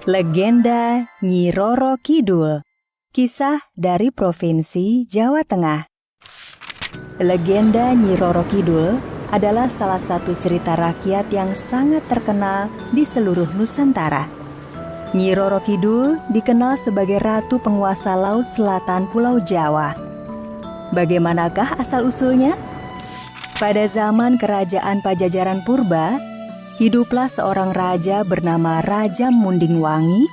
Legenda Nyi Roro Kidul. Kisah dari Provinsi Jawa Tengah. Legenda Nyi Roro Kidul adalah salah satu cerita rakyat yang sangat terkenal di seluruh Nusantara. Nyi Roro Kidul dikenal sebagai ratu penguasa Laut Selatan Pulau Jawa. Bagaimanakah asal-usulnya? Pada zaman Kerajaan Pajajaran Purba, hiduplah seorang raja bernama Raja Mundingwangi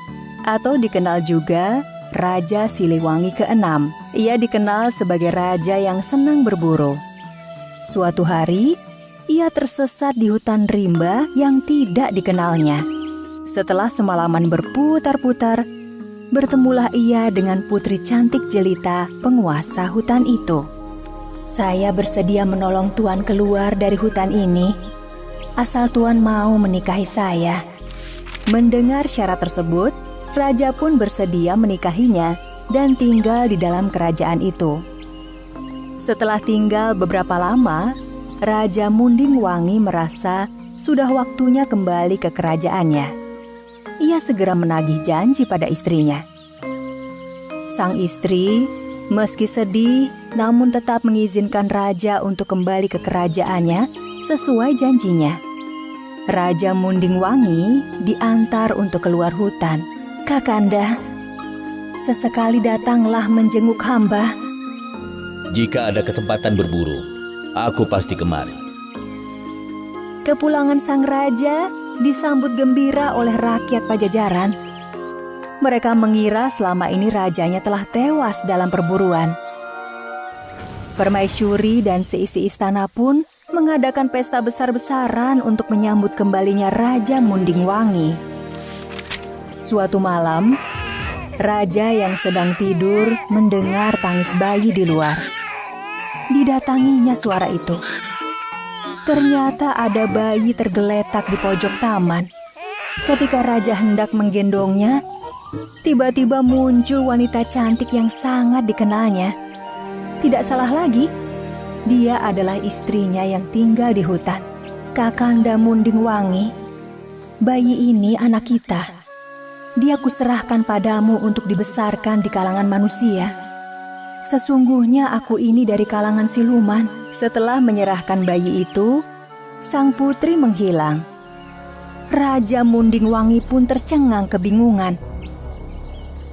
atau dikenal juga Raja Siliwangi ke-6. Ia dikenal sebagai raja yang senang berburu. Suatu hari, ia tersesat di hutan rimba yang tidak dikenalnya. Setelah semalaman berputar-putar, bertemulah ia dengan putri cantik jelita penguasa hutan itu. "Saya bersedia menolong Tuan keluar dari hutan ini, asal Tuan mau menikahi saya." Mendengar syarat tersebut, raja pun bersedia menikahinya dan tinggal di dalam kerajaan itu. Setelah tinggal beberapa lama, Raja Mundingwangi merasa sudah waktunya kembali ke kerajaannya. Ia segera menagih janji pada istrinya. Sang istri, meski sedih, namun tetap mengizinkan raja untuk kembali ke kerajaannya sesuai janjinya. Raja Mundingwangi diantar untuk keluar hutan. "Kakanda, sesekali datanglah menjenguk hamba." "Jika ada kesempatan berburu, aku pasti kemari." Kepulangan sang raja disambut gembira oleh rakyat Pajajaran. Mereka mengira selama ini rajanya telah tewas dalam perburuan. Permaisuri dan seisi istana pun mengadakan pesta besar-besaran untuk menyambut kembalinya Raja Mundingwangi. Suatu malam, raja yang sedang tidur mendengar tangis bayi di luar. Didatanginya suara itu. Ternyata ada bayi tergeletak di pojok taman. Ketika raja hendak menggendongnya, tiba-tiba muncul wanita cantik yang sangat dikenalnya. Tidak salah lagi, dia adalah istrinya yang tinggal di hutan, Kakanda Mundingwangi. "Bayi ini anak kita. Dia kuserahkan padamu untuk dibesarkan di kalangan manusia. Sesungguhnya aku ini dari kalangan siluman." Setelah menyerahkan bayi itu, sang putri menghilang. Raja Mundingwangi pun tercengang kebingungan.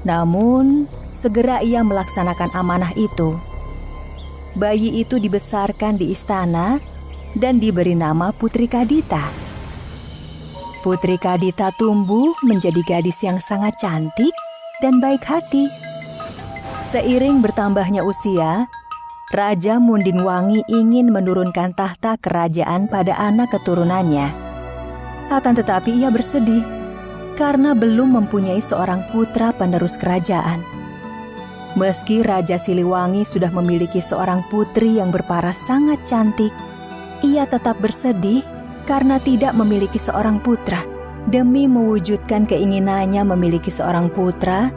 Namun, segera ia melaksanakan amanah itu. Bayi itu dibesarkan di istana dan diberi nama Putri Kadita. Putri Kadita tumbuh menjadi gadis yang sangat cantik dan baik hati. Seiring bertambahnya usia, Raja Mundingwangi ingin menurunkan tahta kerajaan pada anak keturunannya. Akan tetapi ia bersedih karena belum mempunyai seorang putra penerus kerajaan. Meski Raja Siliwangi sudah memiliki seorang putri yang berparas sangat cantik, ia tetap bersedih karena tidak memiliki seorang putra. Demi mewujudkan keinginannya memiliki seorang putra,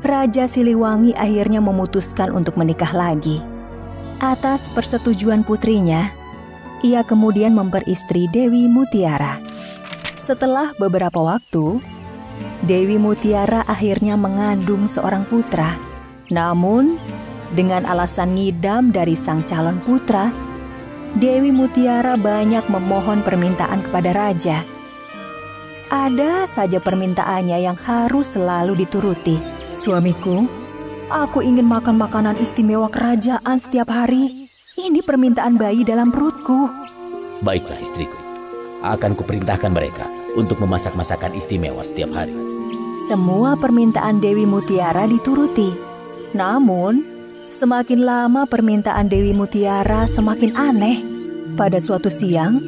Raja Siliwangi akhirnya memutuskan untuk menikah lagi. Atas persetujuan putrinya, ia kemudian memperistri Dewi Mutiara. Setelah beberapa waktu, Dewi Mutiara akhirnya mengandung seorang putra. Namun, dengan alasan ngidam dari sang calon putra, Dewi Mutiara banyak memohon permintaan kepada raja. Ada saja permintaannya yang harus selalu dituruti. "Suamiku, aku ingin makan makanan istimewa kerajaan setiap hari. Ini permintaan bayi dalam perutku." "Baiklah istriku, akan kuperintahkan mereka untuk memasak masakan istimewa setiap hari." Semua permintaan Dewi Mutiara dituruti. Namun, semakin lama permintaan Dewi Mutiara semakin aneh. Pada suatu siang,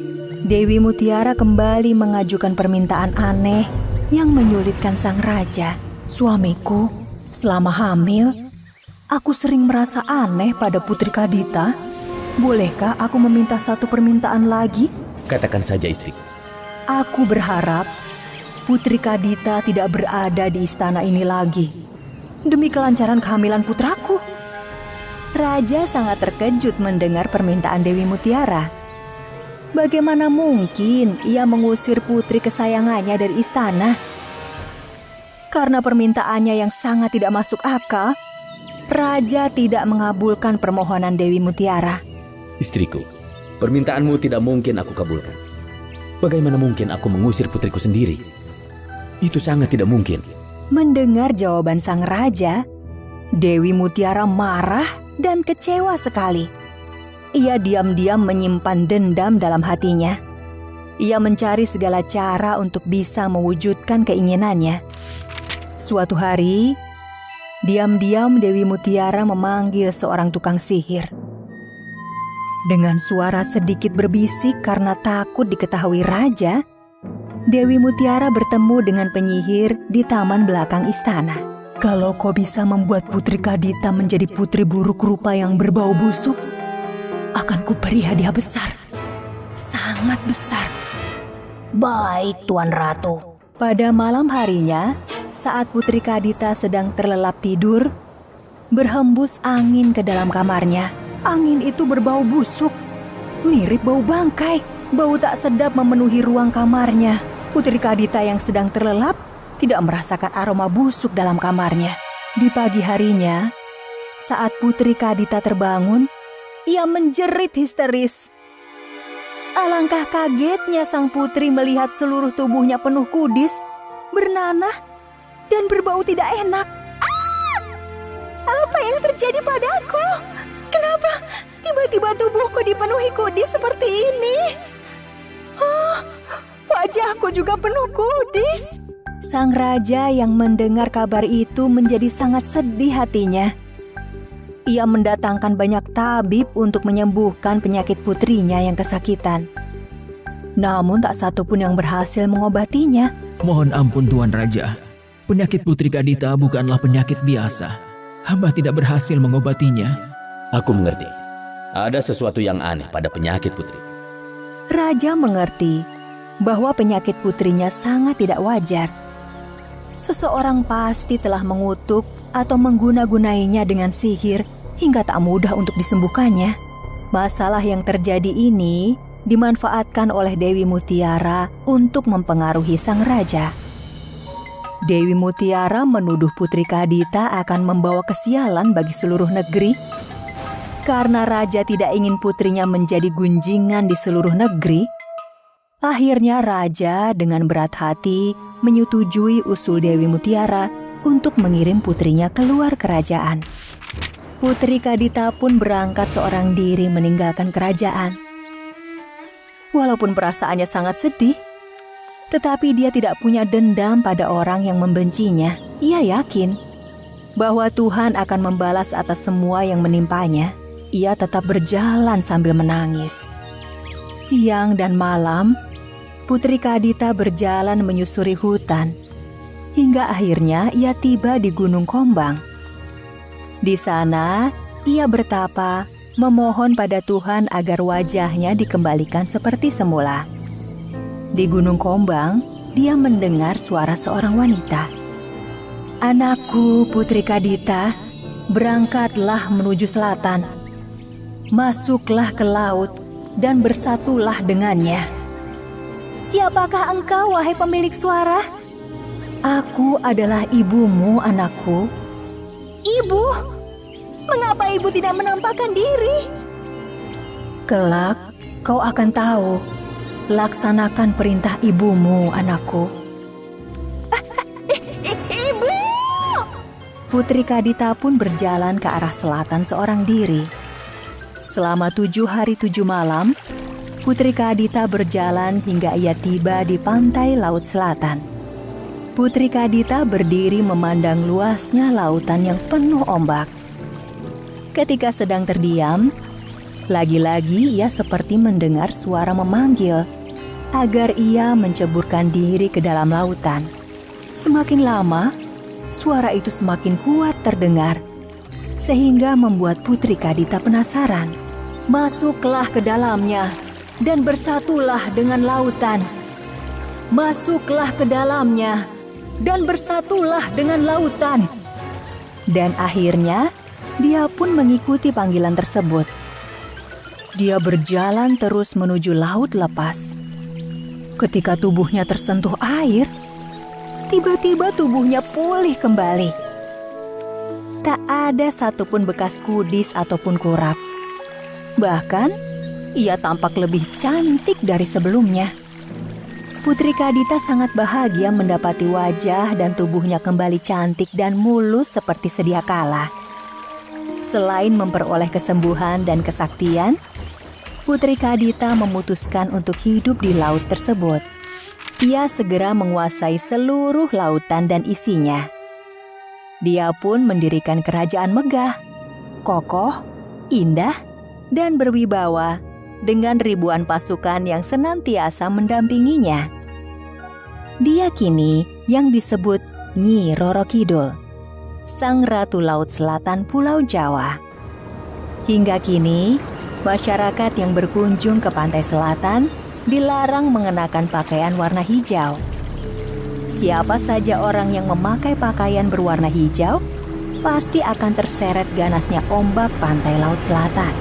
Dewi Mutiara kembali mengajukan permintaan aneh yang menyulitkan sang raja. "Suamiku, selama hamil, aku sering merasa aneh pada Putri Kadita. Bolehkah aku meminta satu permintaan lagi?" "Katakan saja istriku." "Aku berharap Putri Kadita tidak berada di istana ini lagi, demi kelancaran kehamilan putraku." Raja sangat terkejut mendengar permintaan Dewi Mutiara. Bagaimana mungkin ia mengusir putri kesayangannya dari istana? Karena permintaannya yang sangat tidak masuk akal, Raja tidak mengabulkan permohonan Dewi Mutiara. Istriku, permintaanmu tidak mungkin aku kabulkan. Bagaimana mungkin aku mengusir putriku sendiri? Itu sangat tidak mungkin. Mendengar jawaban sang raja, Dewi Mutiara marah dan kecewa sekali. Ia diam-diam menyimpan dendam dalam hatinya. Ia mencari segala cara untuk bisa mewujudkan keinginannya. Suatu hari, diam-diam Dewi Mutiara memanggil seorang tukang sihir. Dengan suara sedikit berbisik karena takut diketahui raja, Dewi Mutiara bertemu dengan penyihir di taman belakang istana. Kalau kau bisa membuat Putri Kadita menjadi putri buruk rupa yang berbau busuk, akan kuberi hadiah besar. Sangat besar. Baik, Tuan Ratu. Pada malam harinya, saat Putri Kadita sedang terlelap tidur, berhembus angin ke dalam kamarnya. Angin itu berbau busuk, mirip bau bangkai. Bau tak sedap memenuhi ruang kamarnya. Putri Kadita yang sedang terlelap tidak merasakan aroma busuk dalam kamarnya. Di pagi harinya, saat Putri Kadita terbangun, ia menjerit histeris. Alangkah kagetnya sang putri melihat seluruh tubuhnya penuh kudis, bernanah, dan berbau tidak enak. Apa yang terjadi padaku? Kenapa tiba-tiba tubuhku dipenuhi kudis seperti ini? Wajahku juga penuh kudis. Sang raja yang mendengar kabar itu menjadi sangat sedih hatinya. Ia mendatangkan banyak tabib untuk menyembuhkan penyakit putrinya yang kesakitan. Namun tak satu pun yang berhasil mengobatinya. Mohon ampun Tuan Raja, penyakit Putri Kadita bukanlah penyakit biasa. Hamba tidak berhasil mengobatinya. Aku mengerti. Ada sesuatu yang aneh pada penyakit putri. Raja mengerti bahwa penyakit putrinya sangat tidak wajar. Seseorang pasti telah mengutuk atau mengguna-gunainya dengan sihir hingga tak mudah untuk disembuhkannya. Masalah yang terjadi ini dimanfaatkan oleh Dewi Mutiara untuk mempengaruhi sang raja. Dewi Mutiara menuduh Putri Kadita akan membawa kesialan bagi seluruh negeri. Karena raja tidak ingin putrinya menjadi gunjingan di seluruh negeri, akhirnya raja dengan berat hati menyetujui usul Dewi Mutiara untuk mengirim putrinya keluar kerajaan. Putri Kadita pun berangkat seorang diri meninggalkan kerajaan. Walaupun perasaannya sangat sedih, tetapi dia tidak punya dendam pada orang yang membencinya. Ia yakin bahwa Tuhan akan membalas atas semua yang menimpanya. Ia tetap berjalan sambil menangis. Siang dan malam, Putri Kadita berjalan menyusuri hutan, hingga akhirnya ia tiba di Gunung Kombang. Di sana, ia bertapa, memohon pada Tuhan agar wajahnya dikembalikan seperti semula. Di Gunung Kombang, dia mendengar suara seorang wanita. "Anakku, Putri Kadita, berangkatlah menuju selatan. Masuklah ke laut dan bersatulah dengannya." "Siapakah engkau, wahai pemilik suara?" "Aku adalah ibumu, anakku." "Ibu? Mengapa ibu tidak menampakkan diri?" "Kelak kau akan tahu. Laksanakan perintah ibumu, anakku." "Ibu!" Putri Kadita pun berjalan ke arah selatan seorang diri. Selama 7 hari 7 malam, Putri Kadita berjalan hingga ia tiba di pantai laut selatan. Putri Kadita berdiri memandang luasnya lautan yang penuh ombak. Ketika sedang terdiam, lagi-lagi ia seperti mendengar suara memanggil agar ia menceburkan diri ke dalam lautan. Semakin lama, suara itu semakin kuat terdengar, sehingga membuat Putri Kadita penasaran. "Masuklah ke dalamnya dan bersatulah dengan lautan. Masuklah ke dalamnya dan bersatulah dengan lautan." Dan akhirnya, dia pun mengikuti panggilan tersebut. Dia berjalan terus menuju laut lepas. Ketika tubuhnya tersentuh air, tiba-tiba tubuhnya pulih kembali. Tak ada satupun bekas kudis ataupun kurap. Bahkan, ia tampak lebih cantik dari sebelumnya. Putri Kadita sangat bahagia mendapati wajah dan tubuhnya kembali cantik dan mulus seperti sedia kala. Selain memperoleh kesembuhan dan kesaktian, Putri Kadita memutuskan untuk hidup di laut tersebut. Ia segera menguasai seluruh lautan dan isinya. Dia pun mendirikan kerajaan megah, kokoh, indah, dan berwibawa dengan ribuan pasukan yang senantiasa mendampinginya. Dia kini yang disebut Nyi Roro Kidul, Sang Ratu Laut Selatan Pulau Jawa. Hingga kini, masyarakat yang berkunjung ke pantai selatan dilarang mengenakan pakaian warna hijau. Siapa saja orang yang memakai pakaian berwarna hijau, pasti akan terseret ganasnya ombak pantai laut selatan.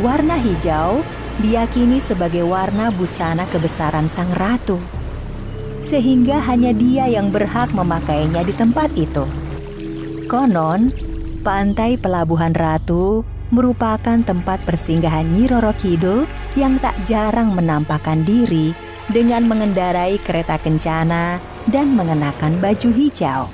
Warna hijau diyakini sebagai warna busana kebesaran sang ratu, sehingga hanya dia yang berhak memakainya di tempat itu. Konon, pantai Pelabuhan Ratu merupakan tempat persinggahan Nyi Roro Kidul yang tak jarang menampakkan diri dengan mengendarai kereta kencana dan mengenakan baju hijau.